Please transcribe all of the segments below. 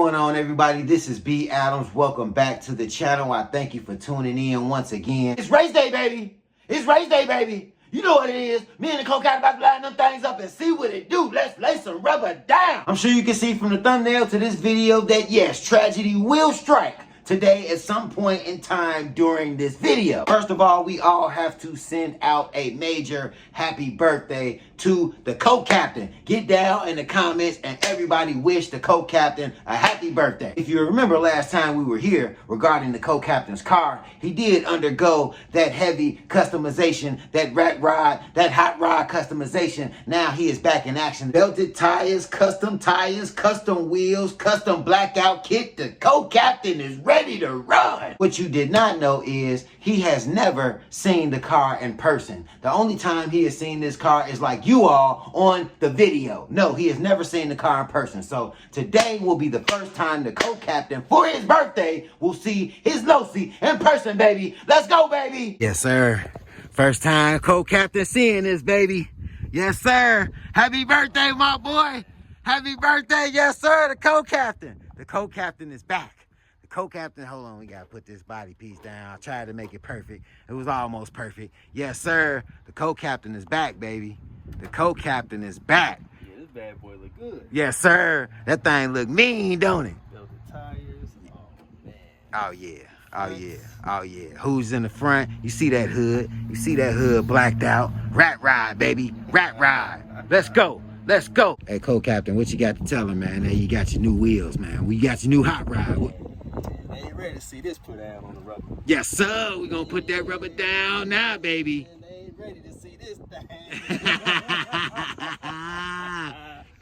going on, everybody? This is B. Adams. Welcome back to the channel. I thank you for tuning in once again. It's race day, baby. It's race day, baby. You know what it is. Me and the co-captain about to line them things up and see what it do. Let's lay some rubber down. I'm sure you can see from the thumbnail to this video that yes, tragedy will strike today at some point in time during this video. First of all, we all have to send out a major happy birthday to the co-captain. Get down in the comments and everybody wish the co-captain a happy birthday. If you remember last time we were here regarding the co-captain's car, he did undergo that heavy customization, that rat rod, that hot rod customization. Now he is back in action. Belted tires, custom wheels, custom blackout kit. The co-captain is ready to run. What you did not know is he has never seen the car in person. The only time he has seen this car is like you all on the video. No, he has never seen the car in person. So today will be the first time the co-captain for his birthday will see his Losi in person, baby. Let's go, baby. Yes, sir. First time co-captain seeing this, baby. Yes, sir. Happy birthday, my boy. Happy birthday. Yes, sir. The co-captain. The co-captain is back. Co-captain, hold on, we gotta put this body piece down. I tried to make it perfect. It was almost perfect. Yes, sir. The co-captain is back, baby. The co-captain is back. Yeah, this bad boy look good. Yes, sir. That thing look mean, don't it? Belted tires. Oh, man. Oh, yeah. Oh, yeah. Oh, yeah. Who's in the front? You see that hood? You see that hood blacked out? Rat ride, baby. Rat ride. Let's go. Let's go. Hey, co-captain, what you got to tell him, man? Hey, you got your new wheels, man. We got your new hot ride. They ain't ready to see this put down on the rubber. Yes, sir. We're going to put that rubber down now, baby. And they ain't ready to see this thing.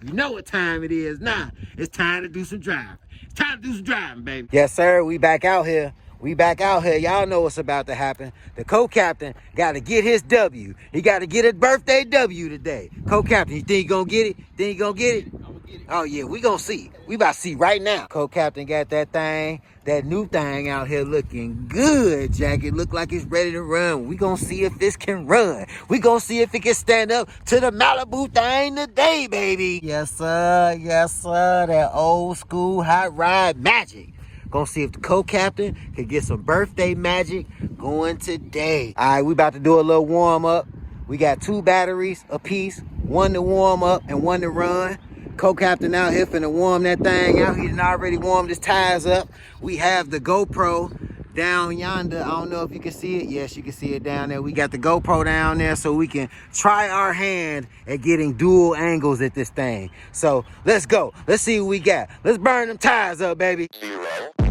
You know what time it is now. It's time to do some driving. It's time to do some driving, baby. Yes, sir. We back out here. We back out here. Y'all know what's about to happen. The co-captain got to get his W. He got to get his birthday W today. Co-captain, you think he going to get it? Think he going to get it? I'm gonna get it. Oh, yeah. We going to see. We about to see right now. Co-captain got that thing, that new thing out here looking good, Jack. It look like it's ready to run. We going to see if this can run. We going to see if it can stand up to the Malibu thing today, baby. Yes, sir. Yes, sir. That old school hot ride magic. Gonna see if the co-captain can get some birthday magic going today. All right, we about to do a little warm up. We got 2 batteries apiece, one to warm up and one to run. Co-captain out here finna warm that thing out. He done already warmed his tires up. We have the GoPro down yonder. I don't know if you can see it. Yes, you can see it down there. We got the GoPro down there so we can try our hand at getting dual angles at this thing. So let's go. Let's see what we got. Let's burn them tires up, baby. 0, 1,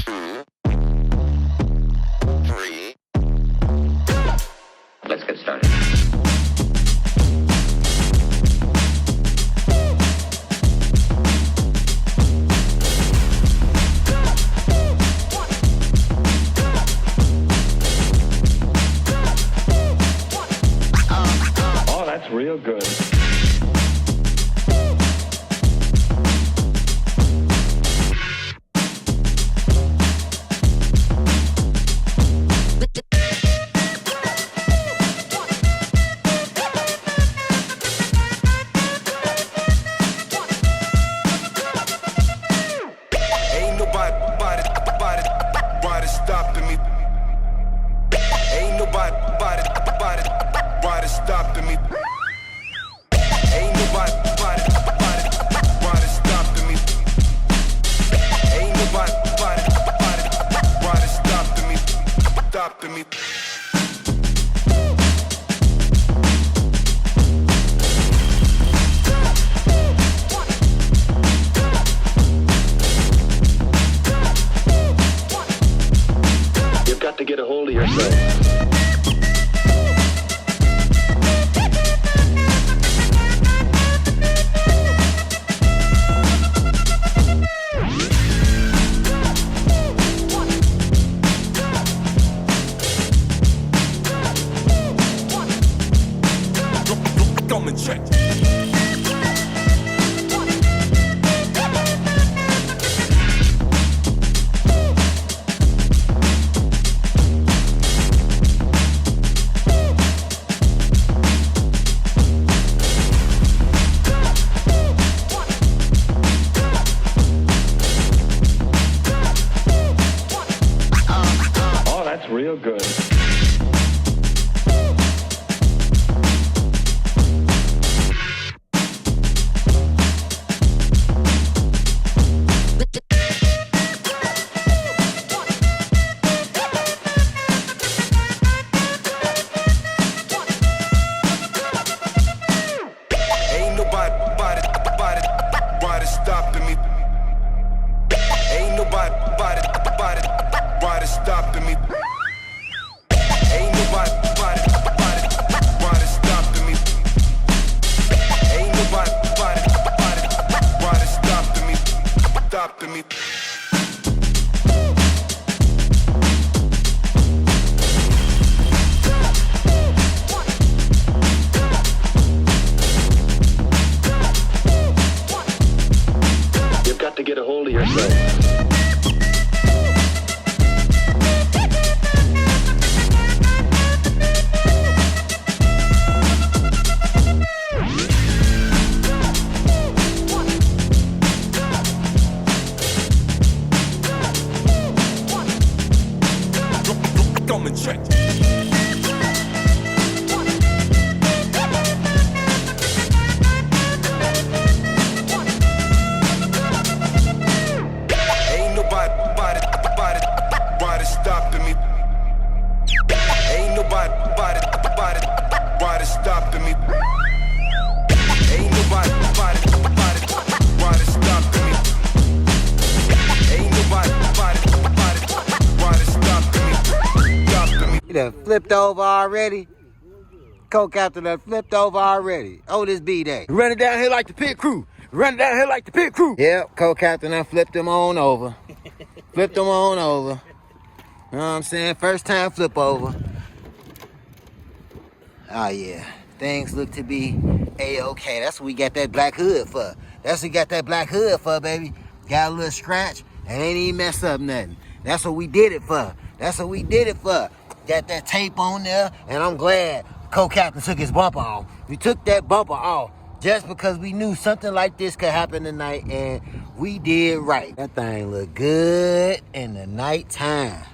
2, 3. Let's get started. Real good. stopping me. You've got to get a hold of yourself. Come and check. Ain't nobody stopping me. Ain't nobody stopping me. Ain't nobody stopping me. Ain't nobody stopping me. You done flipped over already? Co-captain done flipped over already. Oh, this B-Day. Running down here like the pit crew. Running down here like the pit crew. Yep, co-captain done flipped him on over. Flipped him on over. You know what I'm saying? First time flip over. Oh, yeah. Things look to be A-okay. That's what we got that black hood for. That's what we got that black hood for, baby. Got a little scratch and ain't even mess up nothing. That's what we did it for. That's what we did it for. Got that tape on there, and I'm glad co-captain took his bumper off. We took that bumper off just because we knew something like this could happen tonight, and we did right. That thing look good in the nighttime.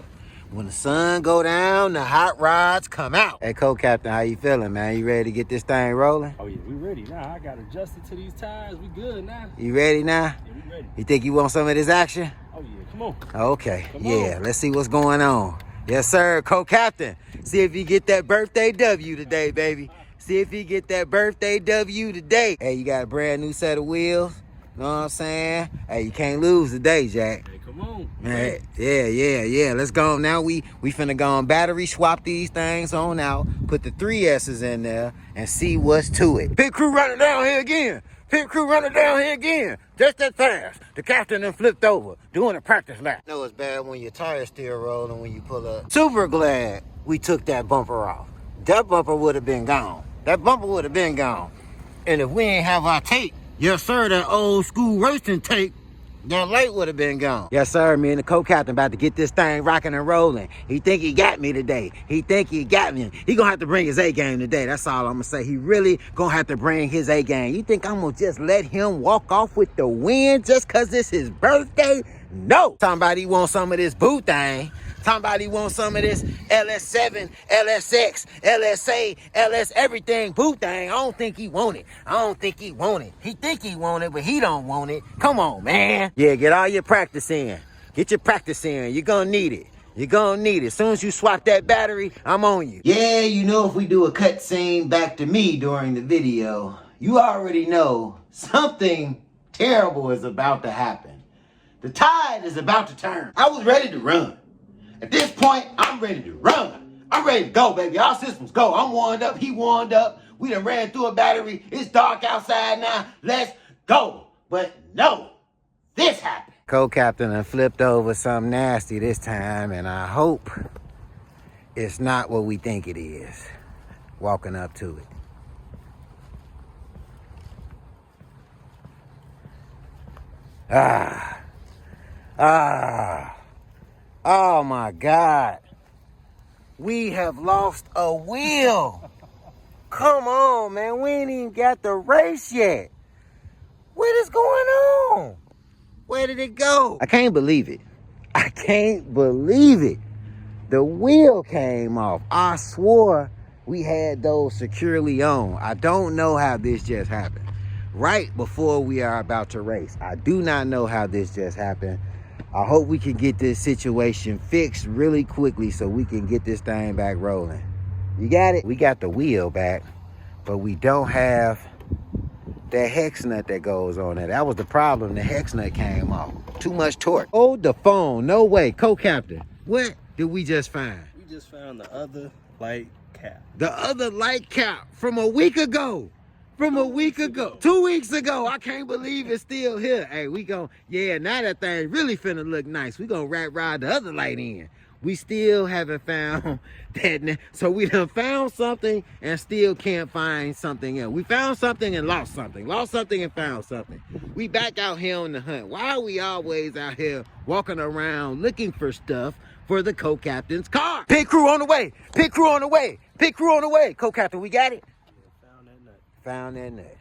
When the sun go down, the hot rods come out. Hey, co-captain, how you feeling, man? You ready to get this thing rolling? Oh yeah, we ready now. I got adjusted to these tires. We good now. You ready now? Yeah, we ready. You think you want some of this action? Oh yeah, come on. Okay, Come yeah, on. let's see what's going on. Yes, sir, co-captain. See if you get that birthday W today, baby. See if you get that birthday W today. Hey, you got a brand new set of wheels. Know what I'm saying? Hey, you can't lose today, Jack. Hey, come on. Hey, yeah. Let's go. Now we finna go on battery swap these things on out. Put the 3S's in there and see what's to it. Pit crew running down here again. Pit crew running down here again. Just that fast. The captain done flipped over, doing a practice lap. I know it's bad when your tires still rolling when you pull up. Super glad we took that bumper off. That bumper would have been gone. That bumper would have been gone. And if we ain't have our tape, yes sir, that old school racing tape, that light would have been gone. Yes sir, me and the co-captain about to get this thing rocking and rolling. He think he got me today. He think he got me. He gonna have to bring his A-game today. That's all I'm gonna say. He really gonna have to bring his A-game. You think I'm gonna just let him walk off with the win just cause it's his birthday? No. Somebody want some of this boo thing. Somebody want some of this LS7, LSX, LSA, LS everything boo thing. I don't think he want it. I don't think he want it. He think he want it, but he don't want it. Come on, man. Yeah, get all your practice in. Get your practice in. You're gonna need it. You're gonna need it. As soon as you swap that battery, I'm on you. Yeah, you know if we do a cut scene back to me during the video, you already know something terrible is about to happen. The tide is about to turn. I was ready to run. At this point, I'm ready to run. I'm ready to go, baby. All systems go. I'm warmed up. He warmed up. We done ran through a battery. It's dark outside now. Let's go. But no, this happened. Co-captain done flipped over something nasty this time, and I hope it's not what we think it is. Walking up to it. Oh my God. We have lost a wheel. Come on, man. We ain't even got the race yet. What is going on? Where did it go? I can't believe it. I can't believe it. The wheel came off. I swore we had those securely on. I don't know how this just happened. Right before we are about to race. I do not know how this just happened. I hope we can get this situation fixed really quickly so we can get this thing back rolling. You got it? We got the wheel back, but we don't have that hex nut that goes on there. That was the problem. The hex nut came off. Too much torque. Hold the phone. No way. Co-captain, what did we just find? We just found the other light cap. The other light cap from a week ago. from a week ago. 2 weeks ago. I can't believe it's still here. Hey, we gon' yeah, now that thing really finna look nice. We gonna ride the other light in. We still haven't found that. So we done found something and still can't find something else. We found something and lost something. Lost something and found something. We back out here on the hunt. Why are we always out here walking around looking for stuff for the co-captain's car? Pit crew on the way. Pit crew on the way. Pit crew on the way. Co-captain, we got it? Yeah, found that nut. Found that nut.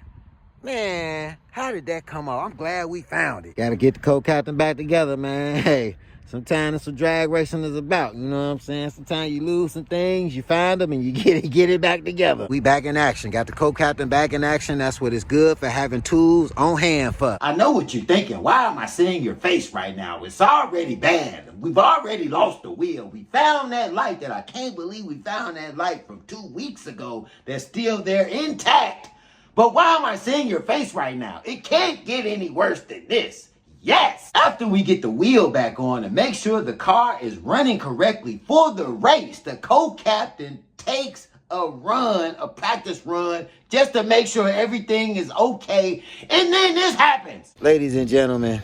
Man, how did that come off? I'm glad we found it. Gotta get the co-captain back together, man. Hey, sometimes that's what drag racing is about. You know what I'm saying? Sometimes you lose some things, you find them, and you get it back together. We back in action. Got the co-captain back in action. That's what it's good for, having tools on hand for. I know what you're thinking. Why am I seeing your face right now? It's already bad. We've already lost the wheel. We found that light that I can't believe we found that light from 2 weeks ago that's still there intact. But why am I seeing your face right now? It can't get any worse than this. Yes! After we get the wheel back on and make sure the car is running correctly for the race, the co-captain takes a run, a practice run, just to make sure everything is okay. And then this happens. Ladies and gentlemen,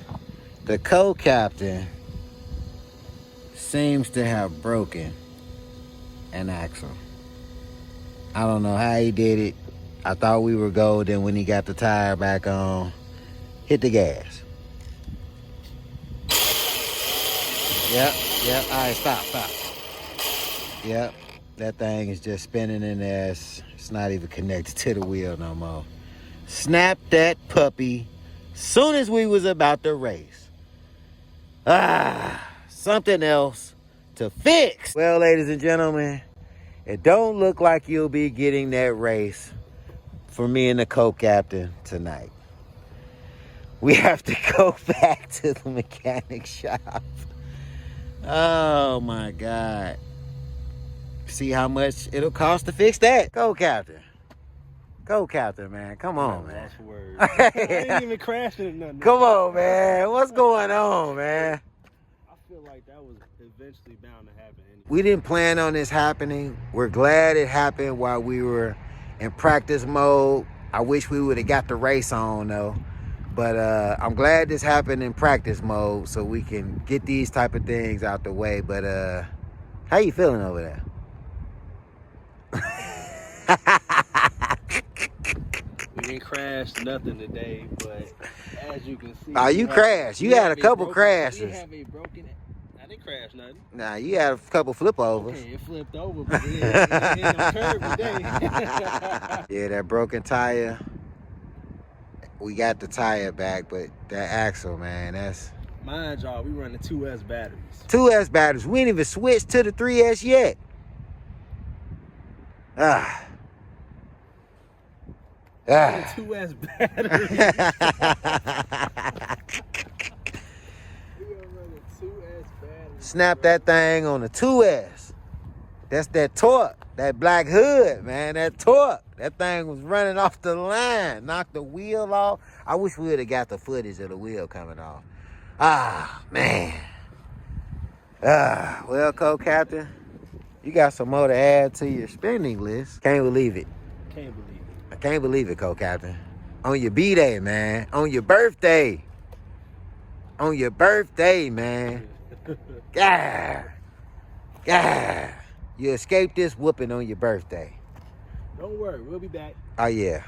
the co-captain seems to have broken an axle. I don't know how he did it. I thought we were golden when he got the tire back on. Hit the gas. Yep. All right, stop. Yep, that thing is just spinning in there. It's not even connected to the wheel no more. Snapped that puppy soon as we was about to race. Something else to fix. Well, ladies and gentlemen, it don't look like you'll be getting that race for me and the co-captain tonight. We have to go back to the mechanic shop. Oh my God. See how much it'll cost to fix that? Co-captain, man. Come on, man. I ain't even crashing or nothing. Come on, man. What's going on, man? I feel like that was eventually bound to happen anyway. We didn't plan on this happening. We're glad it happened while we were in practice mode. I wish we would have got the race on though. But I'm glad this happened in practice mode so we can get these type of things out the way. But how you feeling over there? We didn't crash nothing today, but as you can see... Oh, you crashed. You had a couple crashes. You have a broken... I didn't crash nothing. Nah, you had a couple flip overs. Okay, it flipped over, but it ain't no curve today. Yeah, that broken tire. We got the tire back, but that axle, man, that's... Mind y'all, we running 2S batteries. 2S batteries. We ain't even switched to the 3S yet. 2S batteries. Snap that thing on the 2S. That's that torque. That black hood, man. That torque. That thing was running off the line. Knocked the wheel off. I wish we would have got the footage of the wheel coming off. Man. Well, co-captain, you got some more to add to your spending list. Can't believe it. Can't believe it. I can't believe it, co-captain. On your B-Day, man. On your birthday. On your birthday, man. God. You escaped this whooping on your birthday. Don't worry, we'll be back. Oh yeah.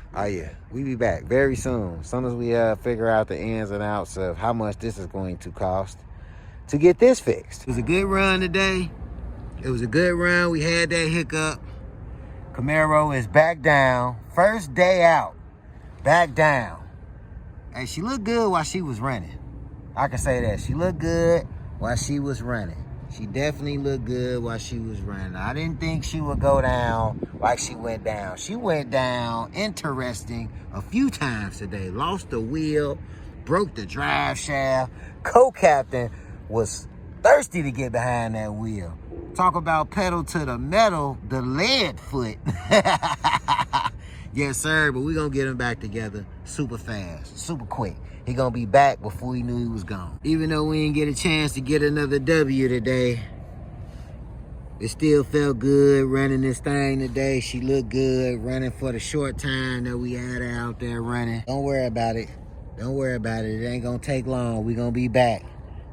We be back very soon. As soon as we figure out the ins and outs of how much this is going to cost to get this fixed. It was a good run today. It was a good run. We had that hiccup. Camaro is back down. First day out. Back down. Hey, she looked good while she was running. I can say that. She looked good while she was running. She definitely looked good while she was running. I didn't think she would go down like she went down. She went down interesting a few times today. Lost the wheel, broke the drive shaft. Co-captain was thirsty to get behind that wheel. Talk about pedal to the metal, the lead foot. Yes, sir, but we're going to get him back together super fast, super quick. He gonna be back before we knew he was gone. Even though we didn't get a chance to get another W today, It still felt good running this thing today. She looked good running for the short time that we had her out there running. Don't worry about it. Don't worry about it. It ain't gonna take long. We gonna be back.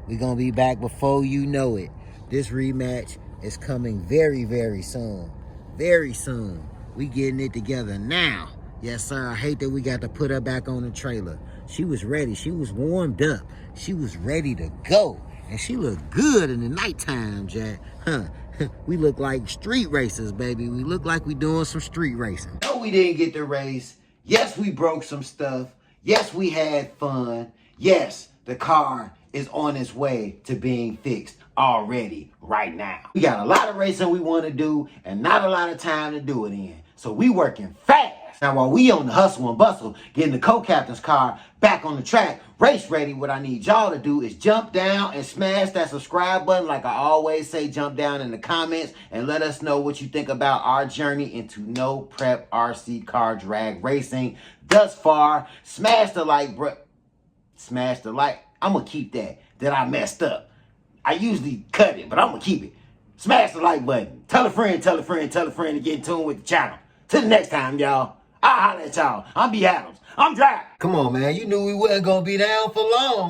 We gonna be back before you know it. This rematch is coming very, very soon. Very soon. We getting it together now. Yes, sir. I hate that we got to put her back on the trailer. She was ready. She was warmed up. She was ready to go. And she looked good in the nighttime, Jack. Huh. We look like street racers, baby. We look like we doing some street racing. No, we didn't get the race. Yes, we broke some stuff. Yes, we had fun. Yes, the car is on its way to being fixed already right now. We got a lot of racing we want to do and not a lot of time to do it in. So we working fast. Now, while we on the hustle and bustle, getting the co-captain's car back on the track, race ready, what I need y'all to do is jump down and smash that subscribe button. Like I always say, jump down in the comments and let us know what you think about our journey into no prep RC car drag racing thus far. Smash the like, bro. Smash the like. I'm going to keep that I messed up. I usually cut it, but I'm going to keep it. Smash the like button. Tell a friend, tell a friend, tell a friend to get in tune with the channel. Till the next time, y'all. I'll holler at y'all. I'm B. Adams. I'm dry. Come on, man. You knew we wasn't going to be down for long.